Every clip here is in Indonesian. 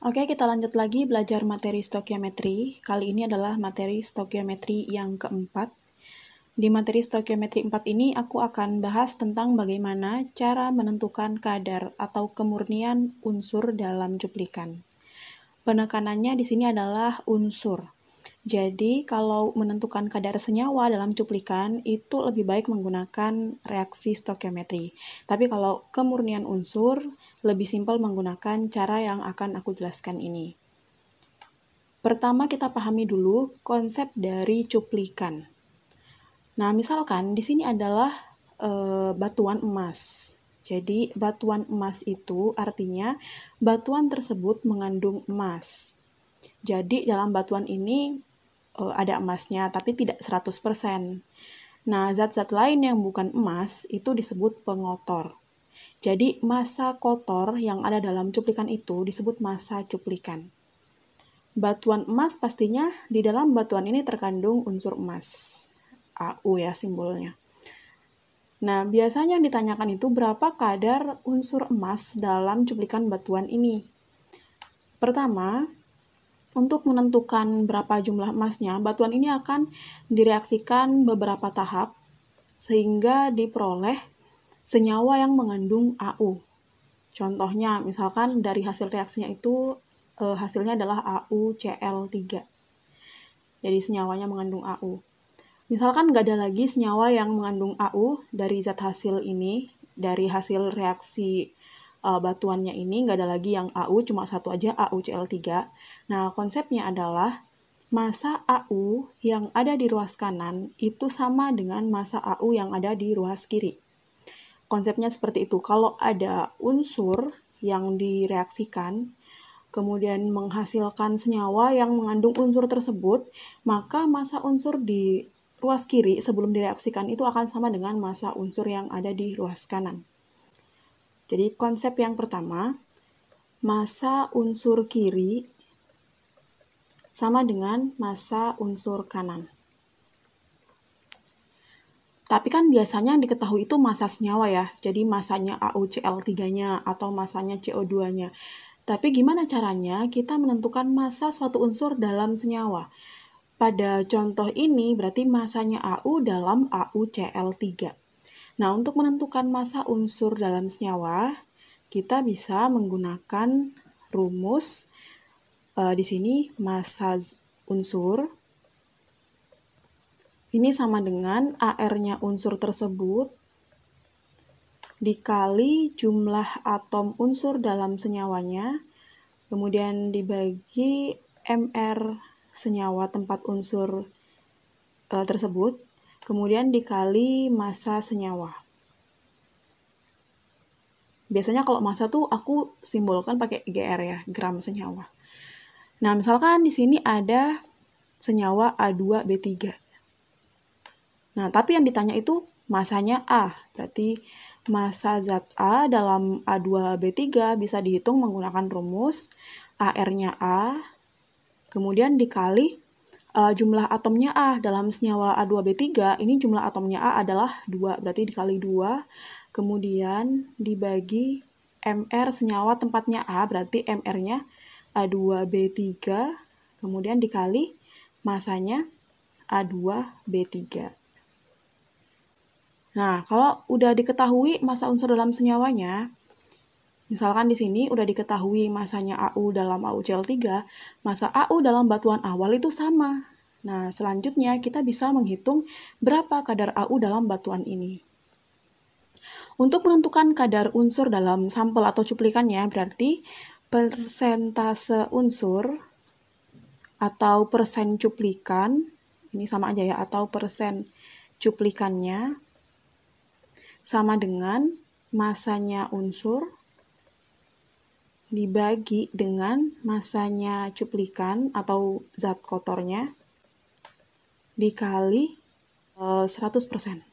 Oke, kita lanjut lagi belajar materi stokiometri. Kali ini adalah materi stokiometri yang keempat. Di materi stokiometri 4 ini, aku akan bahas tentang bagaimana cara menentukan kadar atau kemurnian unsur dalam cuplikan. Penekanannya di sini adalah unsur. Jadi, kalau menentukan kadar senyawa dalam cuplikan, itu lebih baik menggunakan reaksi stokiometri. Tapi kalau kemurnian unsur, lebih simpel menggunakan cara yang akan aku jelaskan ini. Pertama, kita pahami dulu konsep dari cuplikan. Nah, misalkan di sini adalah batuan emas. Jadi, batuan emas itu artinya batuan tersebut mengandung emas. Jadi, dalam batuan ini ada emasnya, tapi tidak 100%. Nah, zat-zat lain yang bukan emas itu disebut pengotor. Jadi, massa kotor yang ada dalam cuplikan itu disebut massa cuplikan. Batuan emas pastinya di dalam batuan ini terkandung unsur emas. AU ya simbolnya. Nah, biasanya yang ditanyakan itu berapa kadar unsur emas dalam cuplikan batuan ini. Pertama, untuk menentukan berapa jumlah emasnya, batuan ini akan direaksikan beberapa tahap sehingga diperoleh senyawa yang mengandung AU. Contohnya, misalkan dari hasil reaksinya itu hasilnya adalah AuCl3. Jadi senyawanya mengandung AU. Misalkan nggak ada lagi senyawa yang mengandung AU dari zat hasil ini, dari hasil reaksi batuannya ini, nggak ada lagi yang AU, cuma satu aja, AuCl3. Nah, konsepnya adalah massa AU yang ada di ruas kanan itu sama dengan massa AU yang ada di ruas kiri. Konsepnya seperti itu. Kalau ada unsur yang direaksikan, kemudian menghasilkan senyawa yang mengandung unsur tersebut, maka massa unsur di ruas kiri sebelum direaksikan itu akan sama dengan massa unsur yang ada di ruas kanan. Jadi konsep yang pertama, massa unsur kiri sama dengan massa unsur kanan. Tapi kan biasanya yang diketahui itu massa senyawa ya, jadi massanya AuCl3-nya atau massanya CO2-nya. Tapi gimana caranya kita menentukan massa suatu unsur dalam senyawa? Pada contoh ini berarti massanya AU dalam AuCl3. Nah, untuk menentukan massa unsur dalam senyawa, kita bisa menggunakan rumus di sini massa unsur ini sama dengan AR-nya unsur tersebut dikali jumlah atom unsur dalam senyawanya, kemudian dibagi MR senyawa tempat unsur tersebut, kemudian dikali massa senyawa. Biasanya kalau massa tuh aku simbolkan pakai GR ya, gram senyawa. Nah, misalkan di sini ada senyawa A2B3. Nah, tapi yang ditanya itu massanya A, berarti massa zat A dalam A2B3 bisa dihitung menggunakan rumus AR-nya A, kemudian dikali jumlah atomnya A dalam senyawa A2B3, ini jumlah atomnya A adalah 2, berarti dikali 2, kemudian dibagi MR senyawa tempatnya A, berarti MR-nya A2B3, kemudian dikali massanya A2B3. Nah, kalau udah diketahui massa unsur dalam senyawanya, misalkan di sini udah diketahui massanya AU dalam AuCl3, massa AU dalam batuan awal itu sama. Nah, selanjutnya kita bisa menghitung berapa kadar AU dalam batuan ini. Untuk menentukan kadar unsur dalam sampel atau cuplikannya, berarti persentase unsur atau persen cuplikan, ini sama aja ya, atau persen cuplikannya sama dengan massanya unsur dibagi dengan massanya cuplikan atau zat kotornya dikali 100%.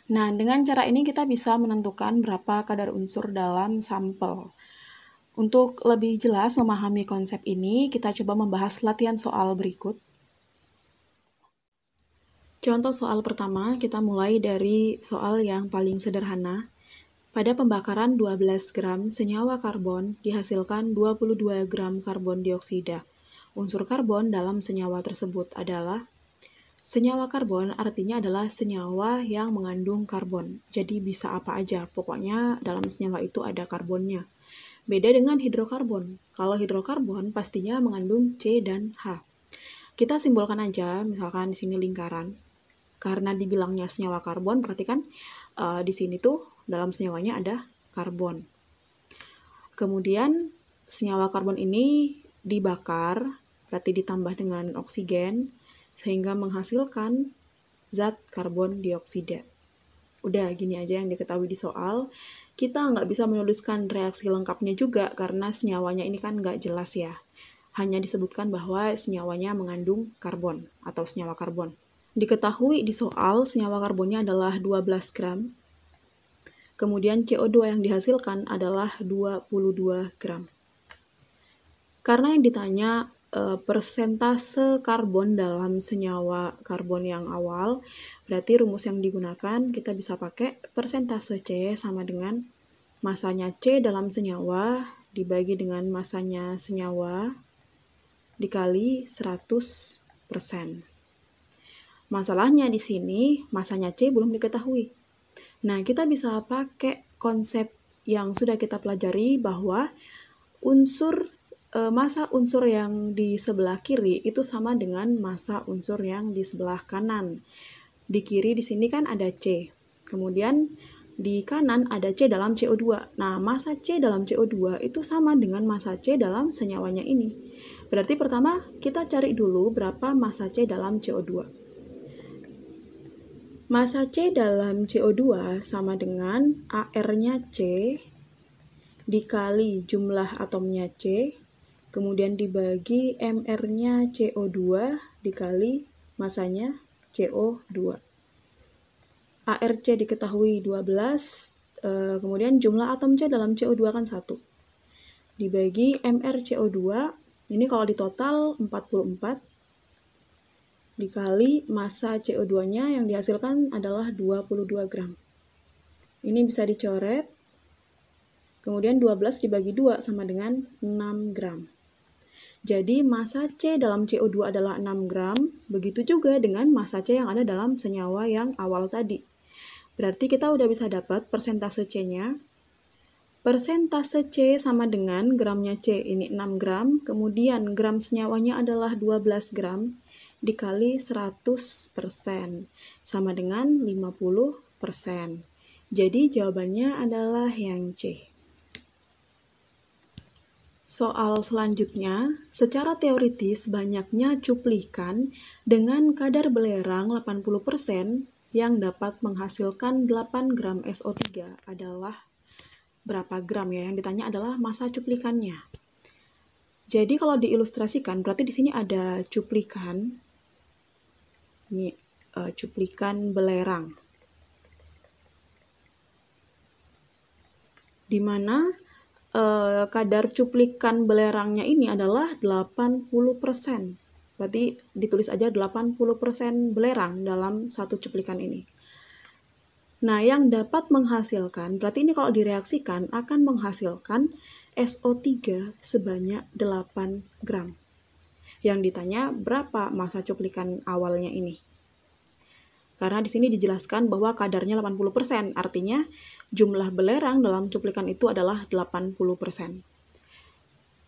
Nah, dengan cara ini kita bisa menentukan berapa kadar unsur dalam sampel. Untuk lebih jelas memahami konsep ini, kita coba membahas latihan soal berikut. Contoh soal pertama, kita mulai dari soal yang paling sederhana. Pada pembakaran 12 gram senyawa karbon dihasilkan 22 gram karbon dioksida. Unsur karbon dalam senyawa tersebut adalah senyawa karbon, artinya adalah senyawa yang mengandung karbon. Jadi bisa apa aja, pokoknya dalam senyawa itu ada karbonnya. Beda dengan hidrokarbon. Kalau hidrokarbon pastinya mengandung C dan H. Kita simbolkan aja, misalkan di sini lingkaran. Karena dibilangnya senyawa karbon, berarti kan di sini tuh dalam senyawanya ada karbon. Kemudian senyawa karbon ini dibakar, berarti ditambah dengan oksigen, sehingga menghasilkan zat karbon dioksida. Udah gini aja yang diketahui di soal. Kita nggak bisa menuliskan reaksi lengkapnya juga karena senyawanya ini kan nggak jelas ya. Hanya disebutkan bahwa senyawanya mengandung karbon atau senyawa karbon. Diketahui di soal senyawa karbonnya adalah 12 gram. Kemudian CO2 yang dihasilkan adalah 22 gram. Karena yang ditanya persentase karbon dalam senyawa karbon yang awal, berarti rumus yang digunakan kita bisa pakai persentase C sama dengan masanya C dalam senyawa dibagi dengan masanya senyawa dikali 100%. Masalahnya di sini masanya C belum diketahui. Nah, kita bisa pakai konsep yang sudah kita pelajari bahwa massa unsur yang di sebelah kiri itu sama dengan massa unsur yang di sebelah kanan. Di kiri di sini kan ada C. Kemudian di kanan ada C dalam CO2. Nah, massa C dalam CO2 itu sama dengan massa C dalam senyawanya ini. Berarti pertama kita cari dulu berapa massa C dalam CO2. Massa C dalam CO2 sama dengan AR-nya C dikali jumlah atomnya C, kemudian dibagi MR-nya CO2 dikali masanya CO2. ARC diketahui 12, kemudian jumlah atom C dalam CO2 kan 1. Dibagi MrCO2, ini kalau ditotal 44, dikali massa CO2-nya yang dihasilkan adalah 22 gram. Ini bisa dicoret, kemudian 12 dibagi 2 sama dengan 6 gram. Jadi massa C dalam CO2 adalah 6 gram, begitu juga dengan massa C yang ada dalam senyawa yang awal tadi. Berarti kita udah bisa dapat persentase C-nya. Persentase C sama dengan gramnya C, ini 6 gram, kemudian gram senyawanya adalah 12 gram, dikali 100%, sama dengan 50%. Jadi jawabannya adalah yang C. Soal selanjutnya, secara teoritis banyaknya cuplikan dengan kadar belerang 80% yang dapat menghasilkan 8 gram SO3 adalah berapa gram ya? Yang ditanya adalah massa cuplikannya. Jadi kalau diilustrasikan, berarti di sini ada cuplikan, ini cuplikan belerang, di mana kadar cuplikan belerangnya ini adalah 80%. Berarti ditulis aja 80% belerang dalam satu cuplikan ini. Nah, yang dapat menghasilkan, berarti ini kalau direaksikan akan menghasilkan SO3 sebanyak 8 gram. Yang ditanya berapa massa cuplikan awalnya ini? Karena di sini dijelaskan bahwa kadarnya 80%, artinya jumlah belerang dalam cuplikan itu adalah 80%.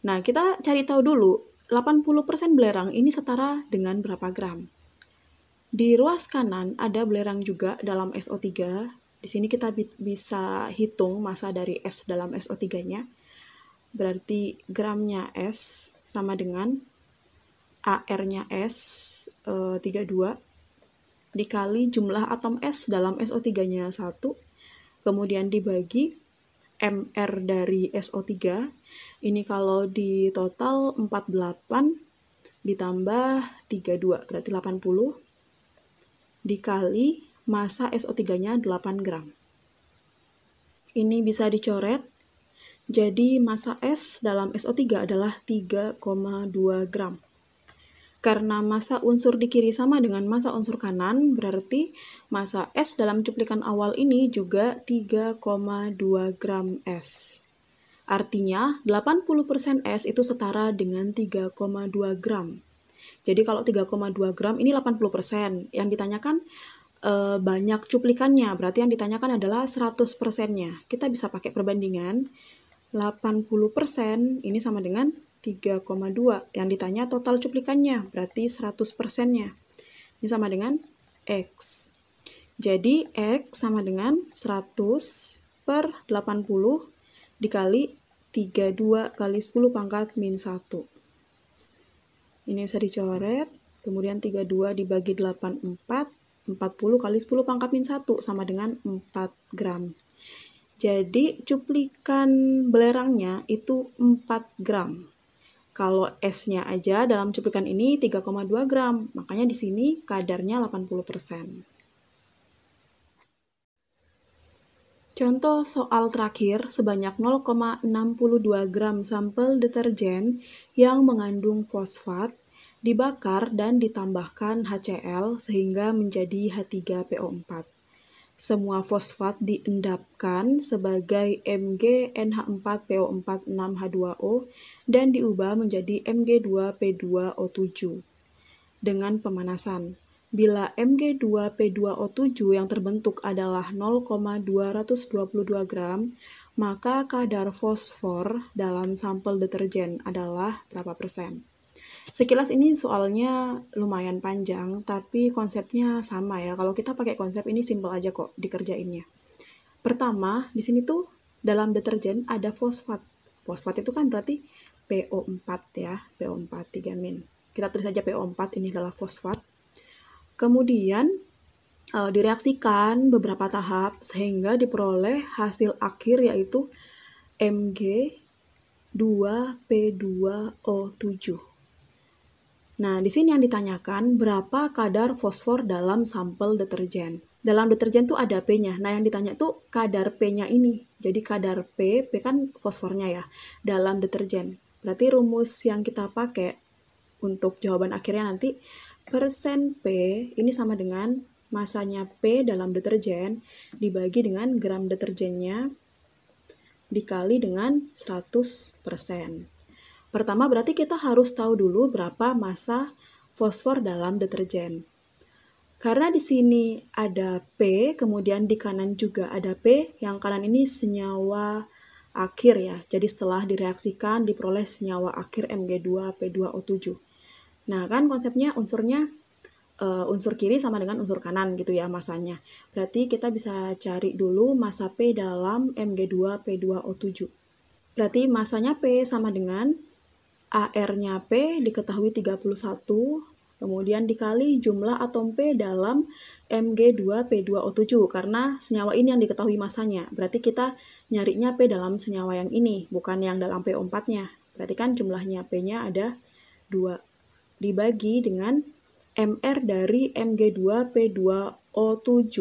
Nah, kita cari tahu dulu, 80% belerang ini setara dengan berapa gram? Di ruas kanan ada belerang juga dalam SO3. Di sini kita bisa hitung massa dari S dalam SO3-nya. Berarti gramnya S sama dengan AR-nya S 32 dikali jumlah atom S dalam SO3-nya 1, kemudian dibagi MR dari SO3. Ini kalau di total 48 ditambah 32, berarti 80. Dikali massa SO3-nya 8 gram. Ini bisa dicoret, jadi massa S dalam SO3 adalah 3,2 gram. Karena massa unsur di kiri sama dengan massa unsur kanan, berarti massa S dalam cuplikan awal ini juga 3,2 gram S. Artinya, 80% S itu setara dengan 3,2 gram. Jadi kalau 3,2 gram ini 80%. Yang ditanyakan banyak cuplikannya, berarti yang ditanyakan adalah 100%-nya. Kita bisa pakai perbandingan, 80% ini sama dengan 3,2. Yang ditanya total cuplikannya, berarti 100%-nya. Ini sama dengan X. Jadi X sama dengan 100 per 80 dikali 32 kali 10 pangkat min 1. Ini bisa dicoret, kemudian 32 dibagi 84, 40 kali 10 pangkat min 1 sama dengan 4 gram. Jadi cuplikan belerangnya itu 4 gram. Kalau S-nya aja dalam cuplikan ini 3,2 gram, makanya di sini kadarnya 80%. Contoh soal terakhir, sebanyak 0,62 gram sampel deterjen yang mengandung fosfat dibakar dan ditambahkan HCl sehingga menjadi H3PO4. Semua fosfat diendapkan sebagai MgNH4PO46H2O dan diubah menjadi Mg2P2O7 dengan pemanasan. Bila Mg2P2O7 yang terbentuk adalah 0,222 gram, maka kadar fosfor dalam sampel deterjen adalah berapa persen? Sekilas ini soalnya lumayan panjang, tapi konsepnya sama ya. Kalau kita pakai konsep ini simple aja kok dikerjainnya. Pertama, di sini tuh dalam deterjen ada fosfat. Fosfat itu kan berarti PO4 ya, PO4 3-. Kita tulis saja PO4, ini adalah fosfat. Kemudian direaksikan beberapa tahap sehingga diperoleh hasil akhir yaitu Mg2P2O7. Nah, di sini yang ditanyakan berapa kadar fosfor dalam sampel deterjen. Dalam deterjen tuh ada P-nya. Nah, yang ditanya tuh kadar P-nya ini. Jadi kadar P kan fosfornya ya, dalam deterjen. Berarti rumus yang kita pakai untuk jawaban akhirnya nanti, persen P ini sama dengan masanya P dalam deterjen dibagi dengan gram deterjennya dikali dengan 100%. Pertama berarti kita harus tahu dulu berapa massa fosfor dalam deterjen. Karena di sini ada P, kemudian di kanan juga ada P, yang kanan ini senyawa akhir ya. Jadi setelah direaksikan diperoleh senyawa akhir Mg2P2O7. Nah kan konsepnya unsurnya unsur kiri sama dengan unsur kanan gitu ya masanya. Berarti kita bisa cari dulu massa P dalam Mg2P2O7. Berarti masanya P sama dengan AR-nya P diketahui 31, kemudian dikali jumlah atom P dalam Mg2P2O7, karena senyawa ini yang diketahui masanya. Berarti kita nyarinya P dalam senyawa yang ini, bukan yang dalam PO4-nya. Berarti kan jumlahnya P-nya ada 2. Dibagi dengan MR dari Mg2P2O7.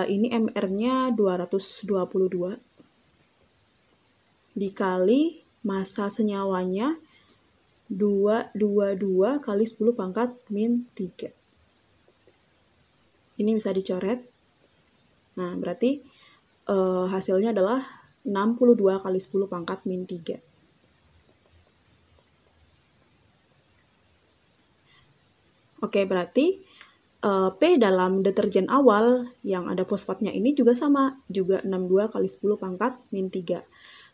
Ini MR-nya 222. Dikali massa senyawanya 222 kali 10 pangkat min 3. Ini bisa dicoret. Nah, berarti hasilnya adalah 62 kali 10 pangkat min 3. Oke, berarti P dalam deterjen awal yang ada fosfatnya ini juga sama, juga 62 kali 10 pangkat min 3.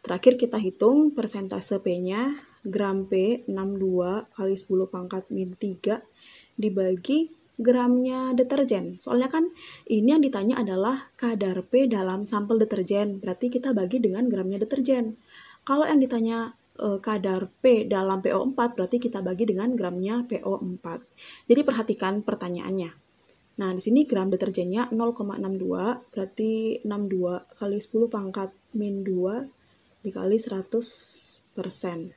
Terakhir kita hitung persentase P-nya, gram P 62 kali 10 pangkat min 3 dibagi gramnya deterjen. Soalnya kan ini yang ditanya adalah kadar P dalam sampel deterjen, berarti kita bagi dengan gramnya deterjen. Kalau yang ditanya kadar P dalam PO4, berarti kita bagi dengan gramnya PO4. Jadi perhatikan pertanyaannya. Nah, di sini gram deterjennya 0,62, berarti 62 kali 10 pangkat min 2 dikali 100%.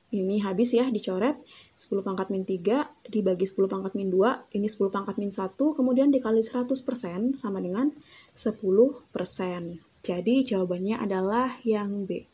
Ini habis ya, dicoret. 10 pangkat min 3 dibagi 10 pangkat min 2, ini 10 pangkat min 1, kemudian dikali 100% sama dengan 10%. Jadi jawabannya adalah yang B.